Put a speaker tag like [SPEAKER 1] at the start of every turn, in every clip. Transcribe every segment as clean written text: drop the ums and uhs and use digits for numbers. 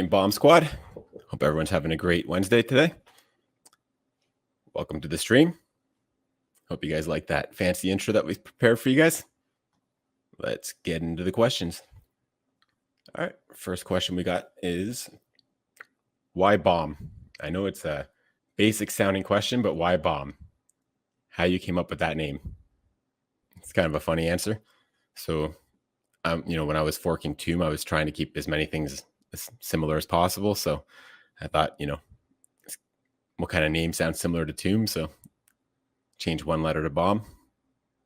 [SPEAKER 1] morning, Bomb Squad. Hope everyone's having a great Wednesday today. Welcome to the stream. Hope you guys like that fancy intro that we've prepared for you guys. Let's get into the questions. All right, first question we got is, why bomb? I know it's a basic sounding question, but why bomb? How you came up with that name? It's kind of a funny answer. So, when I was forking Tomb, I was trying to keep as many things as similar as possible. So I thought, what kind of name sounds similar to Tomb? So change one letter to bomb,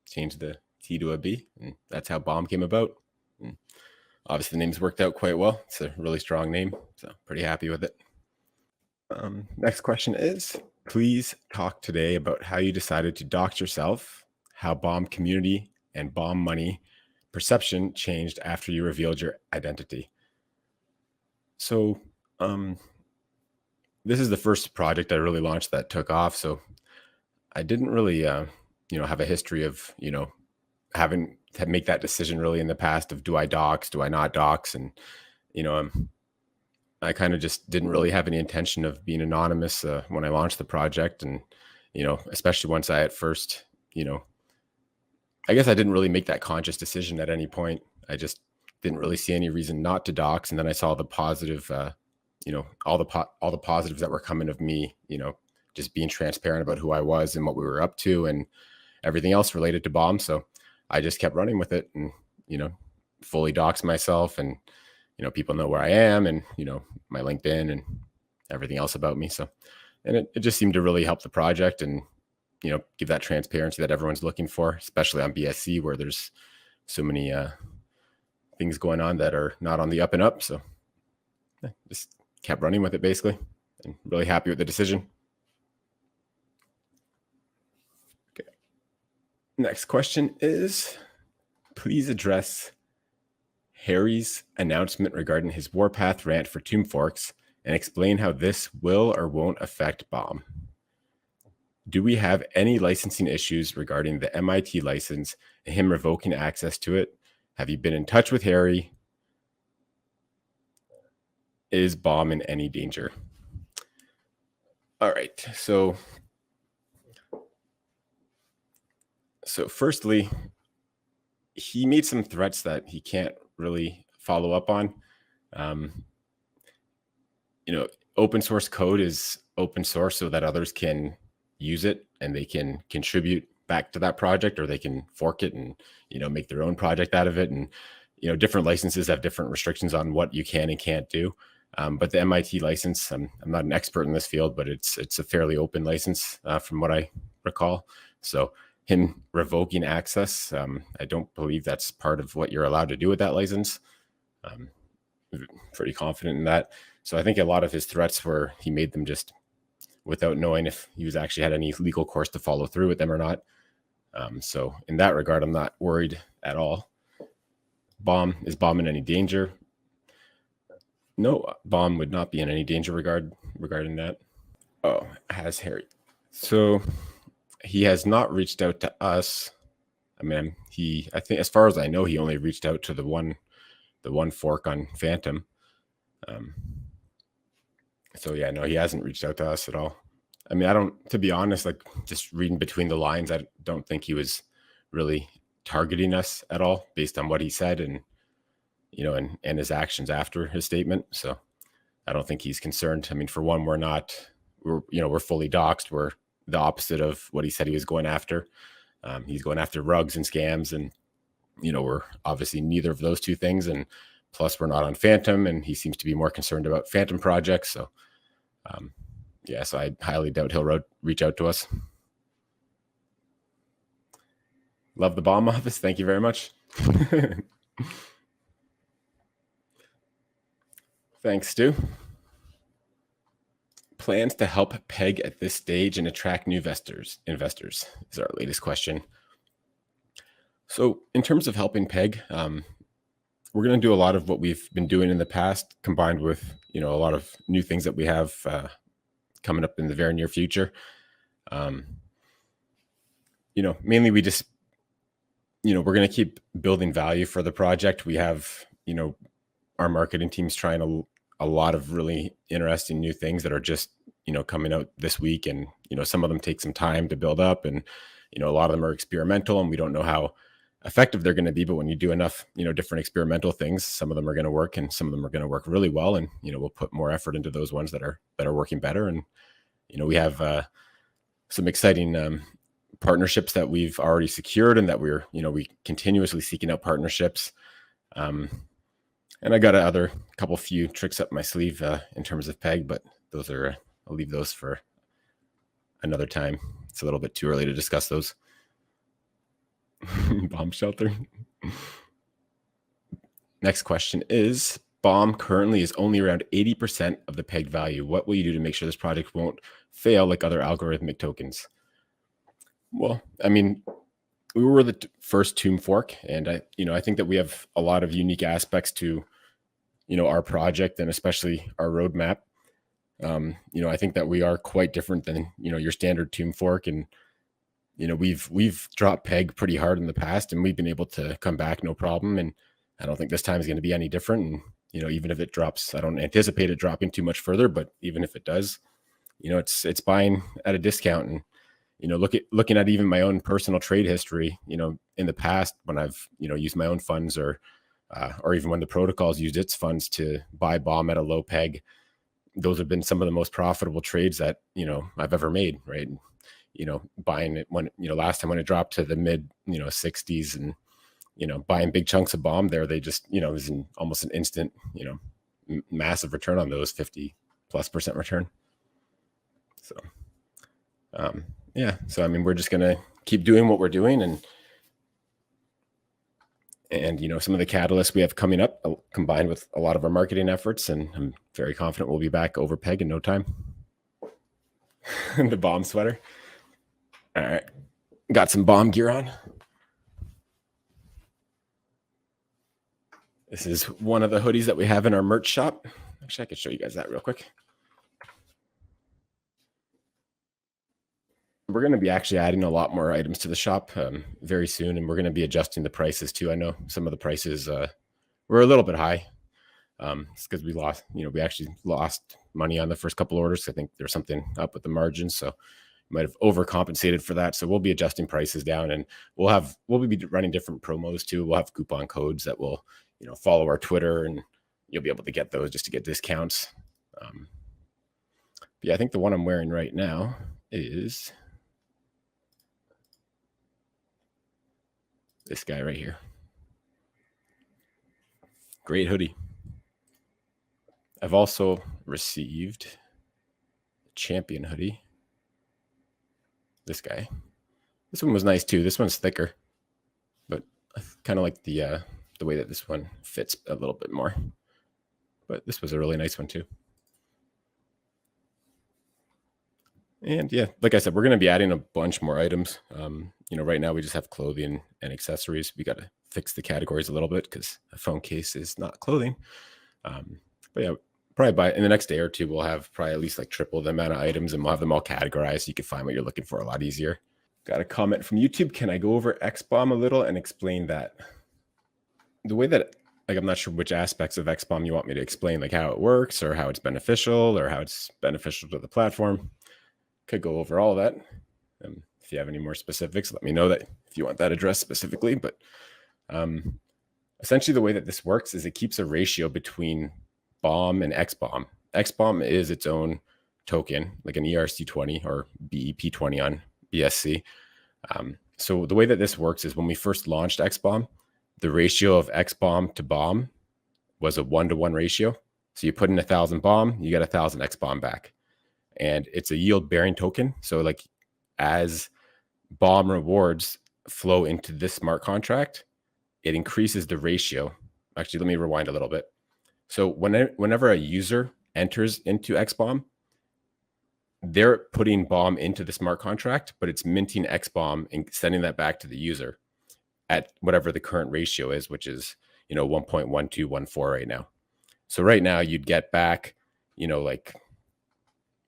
[SPEAKER 1] change the T to a B, and that's how bomb came about. And obviously the name's worked out quite well. It's a really strong name, so pretty happy with it. Next question is, please talk today about how you decided to dox yourself, how bomb community and bomb money perception changed after you revealed your identity. So this is the first project I really launched that took off. So I didn't really, have a history of, having to make that decision really in the past of, do I dox, do I not dox? And, I kind of just didn't really have any intention of being anonymous when I launched the project. And, especially once I at first, I guess I didn't really make that conscious decision at any point. I just didn't really see any reason not to dox. And then I saw the positive, all the positives that were coming of me, just being transparent about who I was and what we were up to and everything else related to bomb. So I just kept running with it and, fully dox myself and, people know where I am and, my LinkedIn and everything else about me. So, and it just seemed to really help the project and, give that transparency that everyone's looking for, especially on BSC where there's so many things going on that are not on the up and up. So just kept running with it basically and really happy with the decision. Okay. Next question is, please address Harry's announcement regarding his Warpath rant for Tomb Forks and explain how this will or won't affect bomb. Do we have any licensing issues regarding the MIT license and him revoking access to it? Have you been in touch with Harry? Is bomb in any danger? All right. So firstly, he made some threats that he can't really follow up on. Open source code is open source so that others can use it and they can contribute back to that project, or they can fork it and, make their own project out of it. And, different licenses have different restrictions on what you can and can't do. But the MIT license, I'm not an expert in this field, but it's a fairly open license from what I recall. So him revoking access, I don't believe that's part of what you're allowed to do with that license. Pretty confident in that. So I think a lot of his threats were, he made them just without knowing if he was actually had any legal course to follow through with them or not. So in that regard, I'm not worried at all. Is bomb in any danger? No, bomb would not be in any danger regarding that. Oh, has Harry? So he has not reached out to us. I mean, I think as far as I know, he only reached out to the one fork on Phantom. So yeah, no, he hasn't reached out to us at all. I mean, to be honest, like just reading between the lines, I don't think he was really targeting us at all based on what he said and, and his actions after his statement. So I don't think he's concerned. I mean, for one, we're fully doxed. We're the opposite of what he said he was going after. He's going after rugs and scams and, we're obviously neither of those two things. And plus we're not on Phantom and he seems to be more concerned about Phantom projects. So, so I highly doubt he'll reach out to us. Love the bomb office. Thank you very much. Thanks, Stu. Plans to help Peg at this stage and attract new investors is our latest question. So in terms of helping Peg, we're going to do a lot of what we've been doing in the past, combined with, a lot of new things that we have coming up in the very near future. Mainly we just, we're going to keep building value for the project. We have, our marketing team's trying a lot of really interesting new things that are just, coming out this week. And, some of them take some time to build up, and, a lot of them are experimental and we don't know how effective they're going to be. But when you do enough, different experimental things, some of them are going to work and some of them are going to work really well. And, we'll put more effort into those ones that are working better. And, we have some exciting partnerships that we've already secured and that we continuously seeking out partnerships. And I got a few tricks up my sleeve in terms of peg, but those are, I'll leave those for another time. It's a little bit too early to discuss those. Bomb shelter. Next question is, Bomb currently is only around 80% of the pegged value. What will you do to make sure this project won't fail like other algorithmic tokens? Well, I mean, we were the first tomb fork, and I think that we have a lot of unique aspects to, our project and especially our roadmap. I think that we are quite different than, your standard tomb fork. And, we've dropped peg pretty hard in the past and we've been able to come back no problem. And I don't think this time is going to be any different. And, even if it drops, I don't anticipate it dropping too much further, but even if it does, it's buying at a discount. And, looking at even my own personal trade history, in the past when I've, used my own funds or even when the protocol's used its funds to buy Bomb at a low peg, those have been some of the most profitable trades that, I've ever made. Right. Buying it when, last time when it dropped to the mid, 60s and, buying big chunks of Bomb there, they just, it was almost an instant, massive return on those 50+% return. So, yeah. So, I mean, we're just going to keep doing what we're doing and, some of the catalysts we have coming up combined with a lot of our marketing efforts. And I'm very confident we'll be back over peg in no time. The Bomb sweater. All right. Got some Bomb gear on. This is one of the hoodies that we have in our merch shop. Actually, I could show you guys that real quick. We're going to be actually adding a lot more items to the shop very soon, and we're going to be adjusting the prices too. I know some of the prices were a little bit high. It's because we actually lost money on the first couple orders. I think there's something up with the margins, so we might have overcompensated for that. So we'll be adjusting prices down, and we'll be running different promos too. We'll have coupon codes that will follow our Twitter, and you'll be able to get those just to get discounts. Yeah, I think the one I'm wearing right now is this guy right here. Great hoodie. I've also received a champion hoodie. This guy. This one was nice too. This one's thicker, but I kind of like the way that this one fits a little bit more. But this was a really nice one too. And yeah, like I said, we're going to be adding a bunch more items. Right now we just have clothing and accessories. We got to fix the categories a little bit because a phone case is not clothing. But yeah, probably in the next day or two, we'll have probably at least like triple the amount of items, and we'll have them all categorized so you can find what you're looking for a lot easier. Got a comment from YouTube. Can I go over XBomb a little and explain that? The way that, I'm not sure which aspects of XBomb you want me to explain, like how it works or how it's beneficial or how it's beneficial to the platform. Could go over all of that. If you have any more specifics, let me know that if you want that addressed specifically. But essentially the way that this works is it keeps a ratio between Bomb and XBomb. XBomb is its own token, like an ERC20 or BEP20 on BSC. So the way that this works is when we first launched XBomb, the ratio of XBomb to Bomb was a 1-to-1 ratio. So you put in 1,000 Bomb, you get 1,000 XBomb back. And it's a yield bearing token. So like as Bomb rewards flow into this smart contract, it increases the ratio. Actually, let me rewind a little bit. So whenever a user enters into XBomb, they're putting Bomb into the smart contract, but it's minting XBomb and sending that back to the user at whatever the current ratio is, which is 1.1214 right now. So right now you'd get back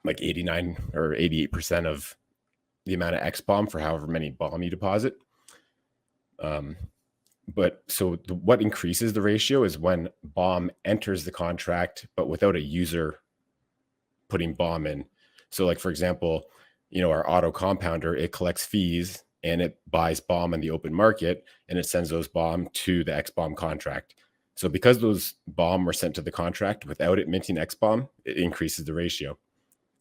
[SPEAKER 1] like 89 or 88% of the amount of XBomb for however many Bomb you deposit. But so what increases the ratio is when BOM enters the contract, but without a user putting BOM in. So like, for example, our auto compounder, it collects fees and it buys BOM in the open market and it sends those BOM to the XBomb contract. So because those BOM were sent to the contract without it minting XBomb, it increases the ratio.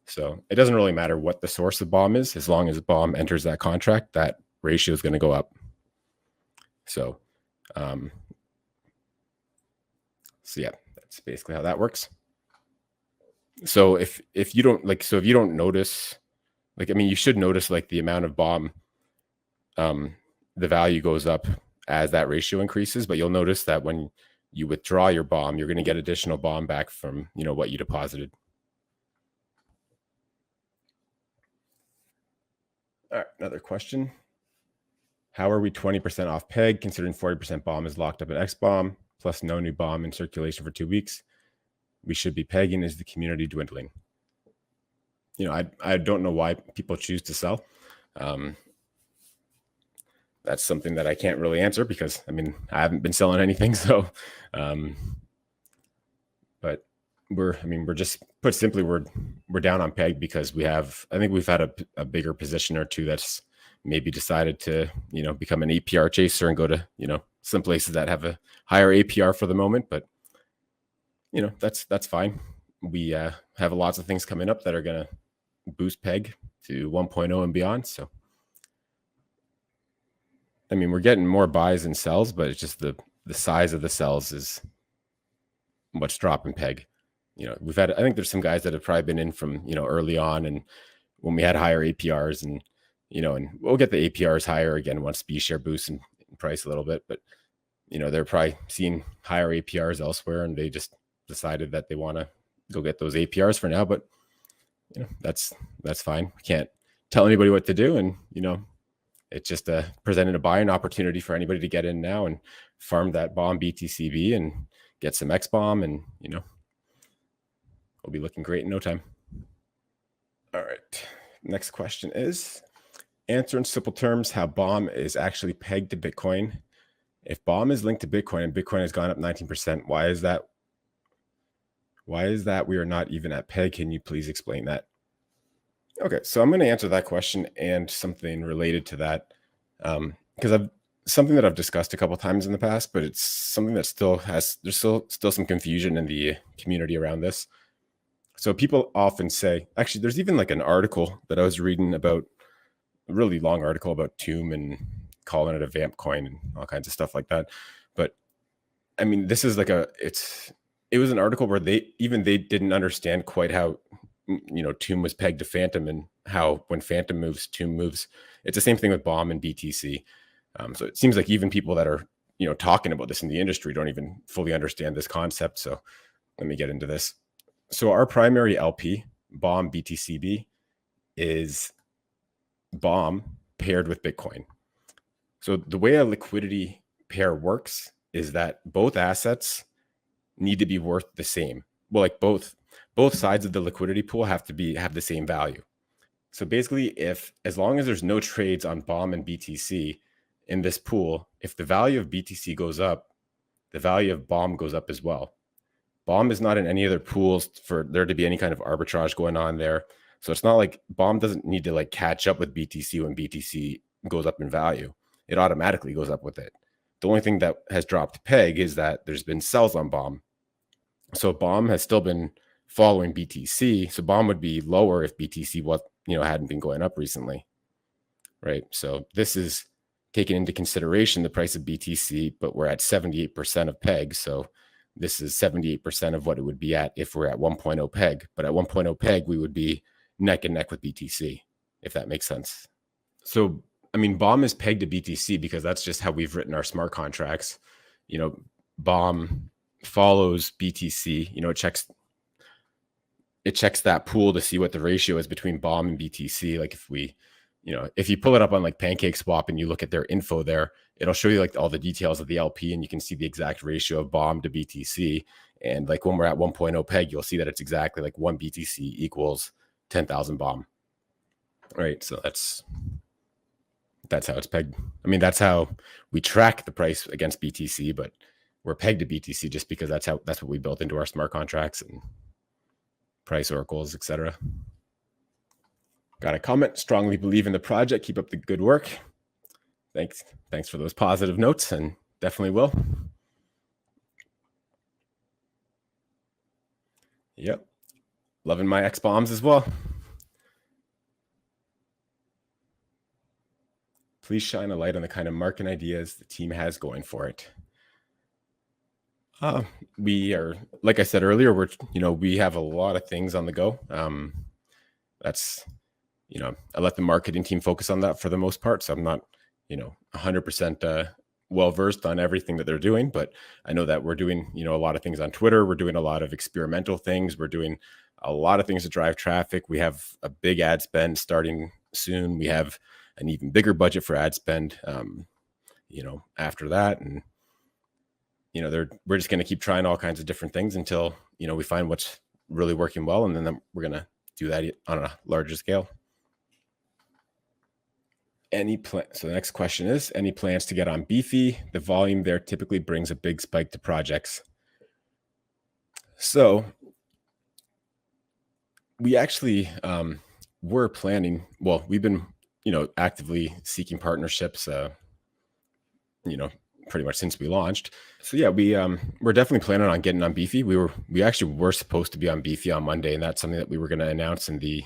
[SPEAKER 1] So it doesn't really matter what the source of BOM is, as long as BOM enters that contract, that ratio is going to go up. So, yeah, that's basically how that works. So if you don't if you don't notice, you should notice the amount of BOM, the value goes up as that ratio increases, but you'll notice that when you withdraw your BOM, you're going to get additional BOM back from, what you deposited. All right, another question. How are we 20% off peg considering 40% BOM is locked up at XBomb plus no new BOM in circulation for 2 weeks? We should be pegging. Is the community dwindling? I don't know why people choose to sell. That's something that I can't really answer because I haven't been selling anything. So, but we're just, put simply, we're down on peg because I think we've had a bigger position or two that's maybe decided to, become an APR chaser and go to, some places that have a higher APR for the moment. But, that's fine. We have lots of things coming up that are going to boost peg to 1.0 and beyond. So, we're getting more buys and sells, but it's just the size of the sells is what's dropping peg. I think there's some guys that have probably been in from, early on and when we had higher APRs and, and we'll get the APRs higher again once B share boosts in price a little bit, but, they're probably seeing higher APRs elsewhere and they just decided that they want to go get those APRs for now. But, that's fine. We can't tell anybody what to do. And, it's just presented a buying opportunity for anybody to get in now and farm that BOM BTCB and get some XBomb and, we'll be looking great in no time. All right. Next question is, answer in simple terms how BOM is actually pegged to Bitcoin. If BOM is linked to Bitcoin and Bitcoin has gone up 19%, why is that? Why is that we are not even at peg? Can you please explain that? Okay, so I'm going to answer that question and something related to that because something that I've discussed a couple of times in the past, but it's something that there's still some confusion in the community around this. So people often say, actually, there's even an article that I was reading about, a really long article about Tomb and calling it a vamp coin and all kinds of stuff like that. But this is it was an article where they didn't understand quite how, Tomb was pegged to Phantom and how when Phantom moves, Tomb moves. It's the same thing with BOM and BTC. So it seems like even people that are, talking about this in the industry don't even fully understand this concept. So let me get into this. So our primary LP, BOM BTCB, is BOM paired with Bitcoin. So the way a liquidity pair works is that both assets need to be worth the same. Well, both sides of the liquidity pool have the same value. So basically, as long as there's no trades on BOM and BTC in this pool, if the value of BTC goes up, the value of BOM goes up as well. BOM is not in any other pools for there to be any kind of arbitrage going on there. So it's not like BOM doesn't need to catch up with BTC when BTC goes up in value. It automatically goes up with it. The only thing that has dropped peg is that there's been sells on BOM. So BOM has still been following BTC. So BOM would be lower if BTC hadn't been going up recently, right? So this is taking into consideration the price of BTC, but we're at 78% of peg. So this is 78% of what it would be at if we're at 1.0 peg. But at 1.0 peg, we would be neck and neck with BTC, if that makes sense. So, BOM is pegged to BTC because that's just how we've written our smart contracts. BOM follows BTC. It checks that pool to see what the ratio is between BOM and BTC. If you pull it up on PancakeSwap and you look at their info there, it'll show you all the details of the LP and you can see the exact ratio of BOM to BTC. And when we're at 1.0 peg, you'll see that it's exactly 1 BTC equals 10,000 BOM. Right. So that's That's how it's pegged. I mean, that's how we track the price against BTC, but we're pegged to BTC just because that's what we built into our smart contracts and price oracles, etc. Got a comment. Strongly believe in the project. Keep up the good work. Thanks for those positive notes, and definitely will. Yep. Loving my XBombs as well. Please shine a light on the kind of market ideas the team has going for it. We are, like I said earlier, we have a lot of things on the go. That's, I let the marketing team focus on that for the most part. So I'm not, 100% well-versed on everything that they're doing, but I know that we're doing, a lot of things on Twitter. We're doing a lot of experimental things. We're doing a lot of things to drive traffic. We have a big ad spend starting soon. We have an even bigger budget for ad spend, after that. And, we're just going to keep trying all kinds of different things until, we find what's really working well. And then we're going to do that on a larger scale. So the next question is, any plans to get on Beefy? The volume there typically brings a big spike to projects. So we actually were planning, we've been, actively seeking partnerships, pretty much since we launched. So yeah, we're definitely planning on getting on Beefy. We actually were supposed to be on Beefy on Monday, and that's something that we were going to announce in the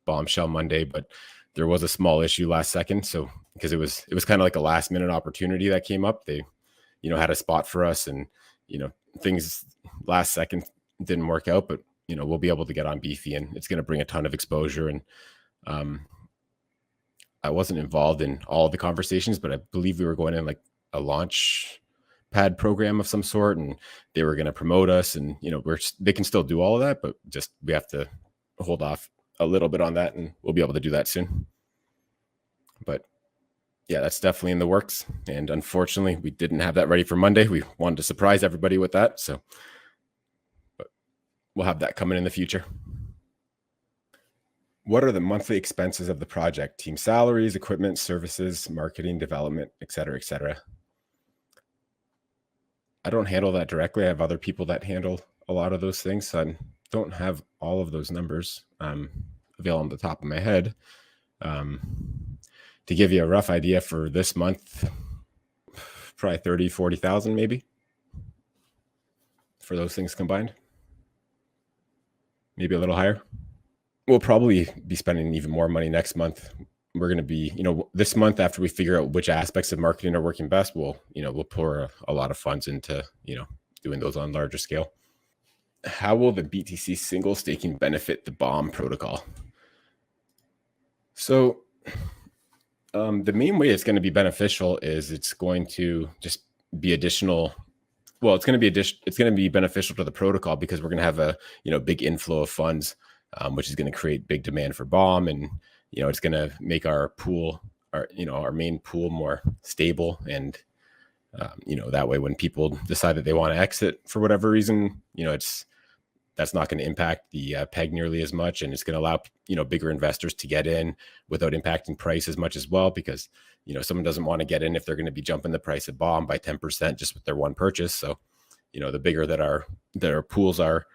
[SPEAKER 1] Bombshell Monday, but there was a small issue last second. So because it was kind of like a last minute opportunity that came up. They, had a spot for us, and, things last second didn't work out, but, we'll be able to get on Beefy, and it's going to bring a ton of exposure. And I wasn't involved in all of the conversations, but I believe we were going in like a launch pad program of some sort, and they were going to promote us, and, they can still do all of that, but just, we have to hold off a little bit on that, and we'll be able to do that soon. But yeah, that's definitely in the works. And unfortunately, we didn't have that ready for Monday. We wanted to surprise everybody with that. So, but we'll have that coming in the future. What are the monthly expenses of the project? Team salaries, equipment, services, marketing, development, et cetera, et cetera. I don't handle that directly. I have other people that handle a lot of those things. So I don't have all of those numbers available on the top of my head. To give you a rough idea for this month, probably 30, 40,000 maybe for those things combined. Maybe a little higher. We'll probably be spending even more money next month. We're going to be, this month, after we figure out which aspects of marketing are working best, we'll pour a lot of funds into, doing those on larger scale. How will the BTC single staking benefit the bomb protocol? So the main way it's going to be beneficial is it's going to just be additional. Well, it's going to be beneficial to the protocol because we're going to have a big inflow of funds, which is going to create big demand for bomb, and it's going to make our pool, our main pool, more stable. And that way, when people decide that they want to exit for whatever reason, that's not going to impact the peg nearly as much, and it's going to allow bigger investors to get in without impacting price as much as well. Because someone doesn't want to get in if they're going to be jumping the price of bomb by 10% just with their one purchase. So the bigger that our pools are,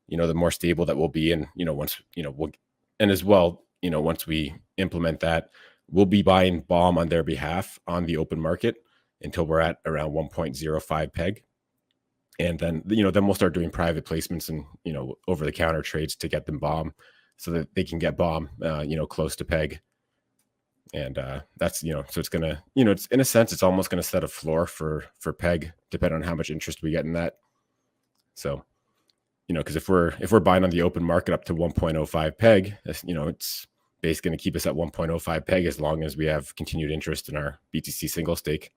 [SPEAKER 1] the more stable that we'll be. And once once we implement that, we'll be buying bomb on their behalf on the open market until we're at around 1.05 peg. And then, then we'll start doing private placements and, over the counter trades to get them bomb so that they can get bomb, close to peg. And that's, so it's going to, it's in a sense, it's almost going to set a floor for peg, depending on how much interest we get in that. So, because if we're buying on the open market up to 1.05 peg, it's basically going to keep us at 1.05 peg as long as we have continued interest in our BTC single stake.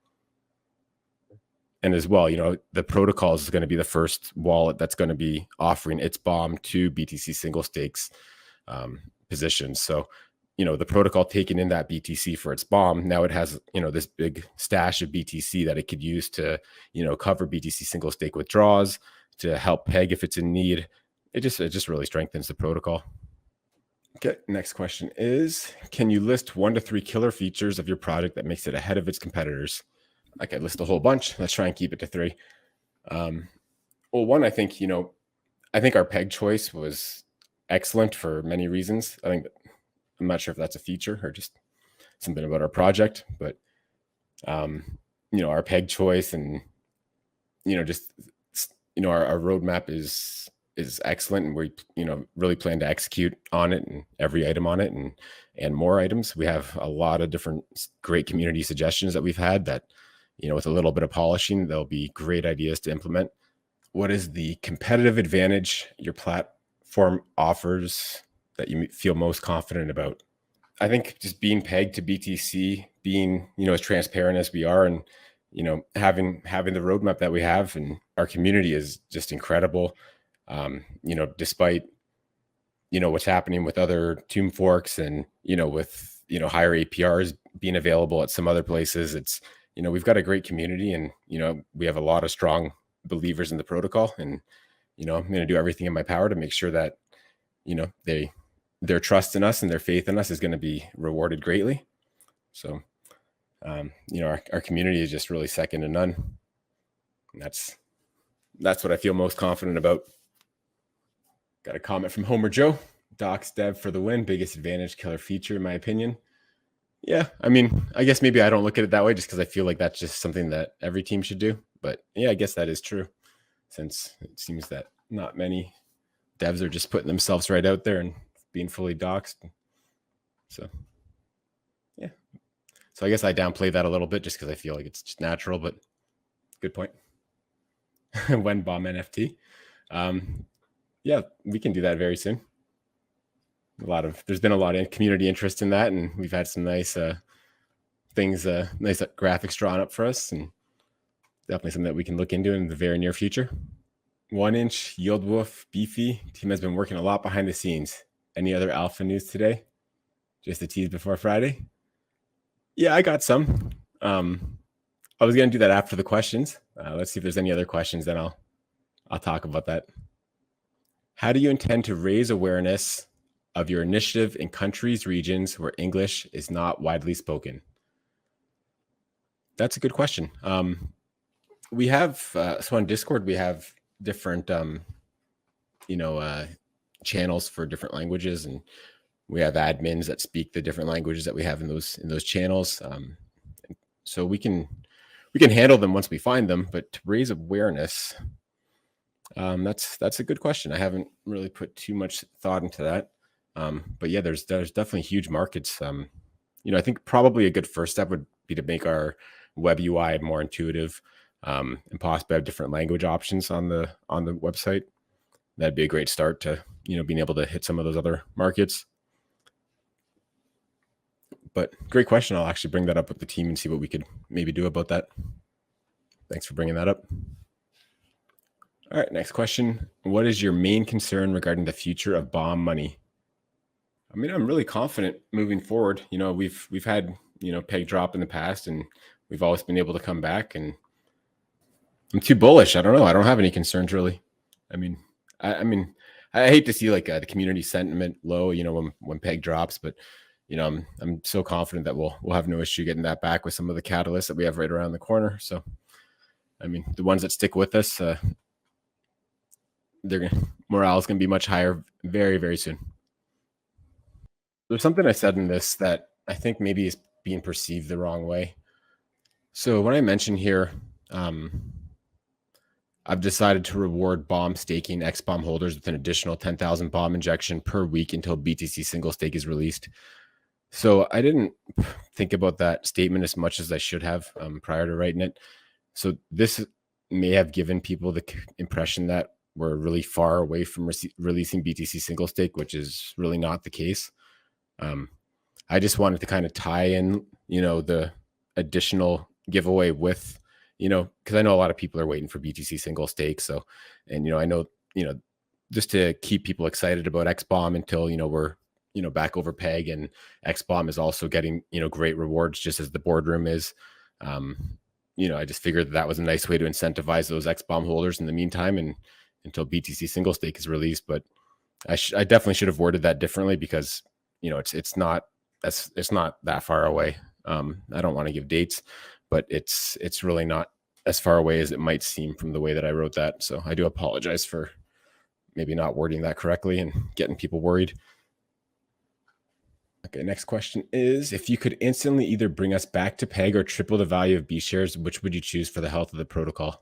[SPEAKER 1] And as well, the protocol is going to be the first wallet that's going to be offering its bomb to BTC single stakes positions. So, the protocol taking in that BTC for its bomb, now it has, this big stash of BTC that it could use to, cover BTC single stake withdrawals, to help peg if it's in need. It just really strengthens the protocol. Okay, next question is, can you list 1 to 3 killer features of your project that makes it ahead of its competitors? I could list a whole bunch. Let's try and keep it to 3. Um, well, one, I think, I think our peg choice was excellent for many reasons. I'm not sure if that's a feature or just something about our project, but our peg choice and just our roadmap is excellent, and we really plan to execute on it and every item on it and more items. We have a lot of different great community suggestions that we've had that with a little bit of polishing, there'll be great ideas to implement. What is the competitive advantage your platform offers that you feel most confident about? I think just being pegged to BTC, being as transparent as we are, and having the roadmap that we have, and our community is just incredible. Despite what's happening with other tomb forks and with higher APRs being available at some other places, it's we've got a great community, and we have a lot of strong believers in the protocol, and I'm going to do everything in my power to make sure that their trust in us and their faith in us is going to be rewarded greatly. So our community is just really second to none, and that's what I feel most confident about. Got a comment from Homer Joe. Docs dev for the win. Biggest advantage, killer feature, in my opinion. Yeah, I mean, I guess maybe I don't look at it that way just because I feel like that's just something that every team should do. But yeah, I guess that is true, since it seems that not many devs are just putting themselves right out there and being fully doxxed. So yeah. So I guess I downplay that a little bit just because I feel like it's just natural, but good point. When bomb NFT. Yeah, we can do that very soon. There's been a lot of community interest in that, and we've had some nice things, nice graphics drawn up for us, and definitely something that we can look into in the very near future. 1-inch Yield Wolf Beefy team has been working a lot behind the scenes. Any other alpha news today? Just a tease before Friday. Yeah, I got some. I was going to do that after the questions. Let's see if there's any other questions, then I'll talk about that. How do you intend to raise awareness of your initiative in countries, regions where English is not widely spoken? That's a good question. We have, so on Discord, we have different, channels for different languages, and we have admins that speak the different languages that we have in those channels. So we can handle them once we find them, but to raise awareness, that's a good question. I haven't really put too much thought into that. But yeah, there's definitely huge markets. I think probably a good first step would be to make our web UI more intuitive, and possibly have different language options on the website. That'd be a great start to being able to hit some of those other markets. But great question. I'll actually bring that up with the team and see what we could maybe do about that. Thanks for bringing that up. All right, next question. What is your main concern regarding the future of bomb money? I mean, I'm really confident moving forward. We've had, peg drop in the past, and we've always been able to come back, and I'm too bullish. I don't know. I don't have any concerns really. I mean, I hate to see like the community sentiment low, when peg drops, but I'm so confident that we'll have no issue getting that back with some of the catalysts that we have right around the corner. So, I mean, the ones that stick with us, morale is going to be much higher very, very soon. There's something I said in this that I think maybe is being perceived the wrong way. So when I mention here, I've decided to reward bomb staking XBomb holders with an additional 10,000 bomb injection per week until BTC single stake is released. So I didn't think about that statement as much as I should have prior to writing it. So this may have given people the impression that we're really far away from releasing BTC single stake, which is really not the case. I just wanted to kind of tie in, the additional giveaway with, because I know a lot of people are waiting for BTC single stake. So, and, I know, just to keep people excited about XBomb until, we're, back over peg, and XBomb is also getting, great rewards just as the boardroom is. I just figured that was a nice way to incentivize those XBomb holders in the meantime, and until BTC single stake is released. But, I definitely should have worded that differently because it's not that far away. I don't want to give dates, but it's really not as far away as it might seem from the way that I wrote that. So I do apologize for maybe not wording that correctly and getting people worried. Okay, next question is, if you could instantly either bring us back to peg or triple the value of B shares, which would you choose for the health of the protocol?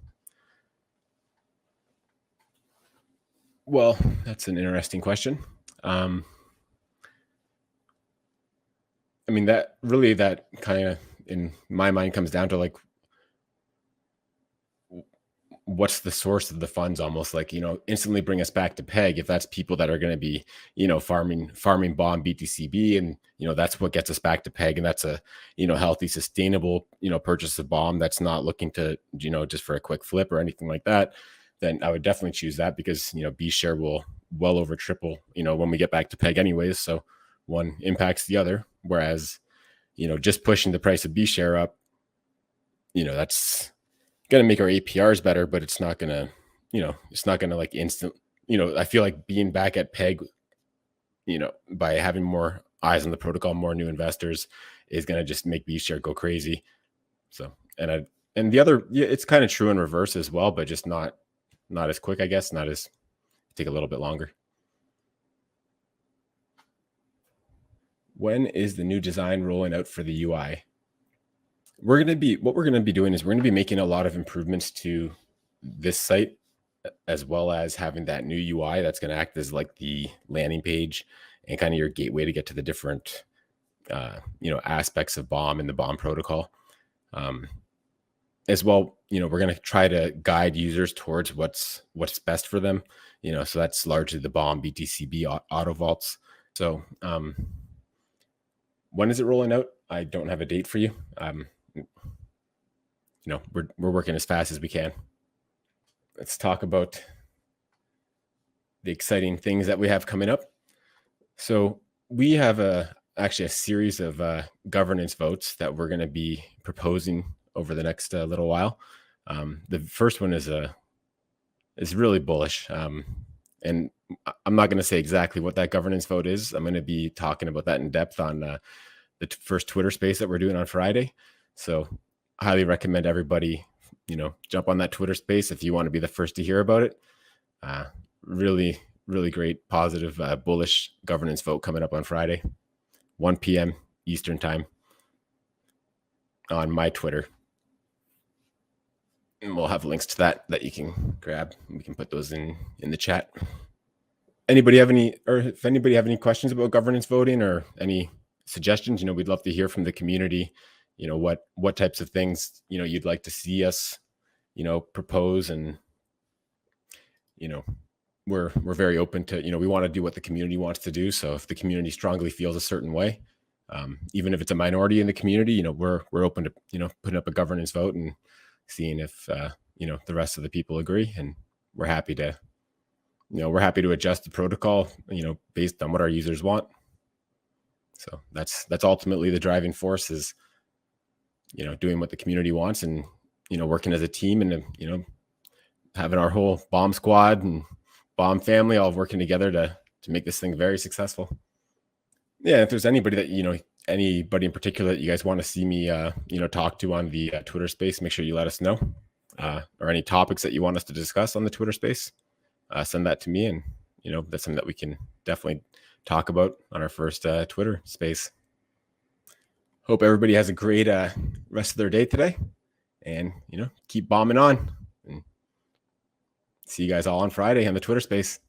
[SPEAKER 1] Well, that's an interesting question. I mean, that kind of in my mind comes down to like, what's the source of the funds, almost like, instantly bring us back to peg. If that's people that are going to be, farming bomb BTCB, and, that's what gets us back to peg. And that's a, healthy, sustainable, purchase of bomb that's not looking to, just for a quick flip or anything like that, then I would definitely choose that because, B share will well over triple, when we get back to peg anyways. So one impacts the other. Whereas, just pushing the price of B share up, that's going to make our APRs better, but it's not going to, like instant, I feel like being back at peg, by having more eyes on the protocol, more new investors is going to just make B share go crazy. So, and the other, yeah, it's kind of true in reverse as well, but just not as quick, I guess, take a little bit longer. When is the new design rolling out for the UI? What we're going to be doing is we're going to be making a lot of improvements to this site, as well as having that new UI that's going to act as like the landing page and kind of your gateway to get to the different, aspects of bomb and the bomb protocol. As well, we're going to try to guide users towards what's best for them, so that's largely the bomb BTCB auto vaults. So, when is it rolling out? I don't have a date for you. We're working as fast as we can. Let's talk about the exciting things that we have coming up. So we have actually a series of governance votes that we're going to be proposing over the next little while. The first one is really bullish, and I'm not going to say exactly what that governance vote is. I'm going to be talking about that in depth on the first Twitter space that we're doing on Friday. So I highly recommend everybody, jump on that Twitter space if you want to be the first to hear about it. Really, really great, positive, bullish governance vote coming up on Friday, 1 p.m. Eastern time on my Twitter. And we'll have links to that you can grab. We can put those in the chat. If anybody have any questions about governance voting or any suggestions, we'd love to hear from the community. What types of things, you'd like to see us, propose. And, we're very open to, we want to do what the community wants to do. So if the community strongly feels a certain way, even if it's a minority in the community, we're open to, putting up a governance vote and seeing if, the rest of the people agree. And we're happy to adjust the protocol, based on what our users want. So that's ultimately the driving force is, doing what the community wants and, working as a team and, having our whole bomb squad and bomb family all working together to make this thing very successful. Yeah. If there's anybody that, anybody in particular that you guys want to see me, talk to on the Twitter space, make sure you let us know, or any topics that you want us to discuss on the Twitter space, send that to me. And, that's something that we can definitely talk about on our first Twitter space. Hope everybody has a great rest of their day today, and keep bombing on. And see you guys all on Friday on the Twitter space.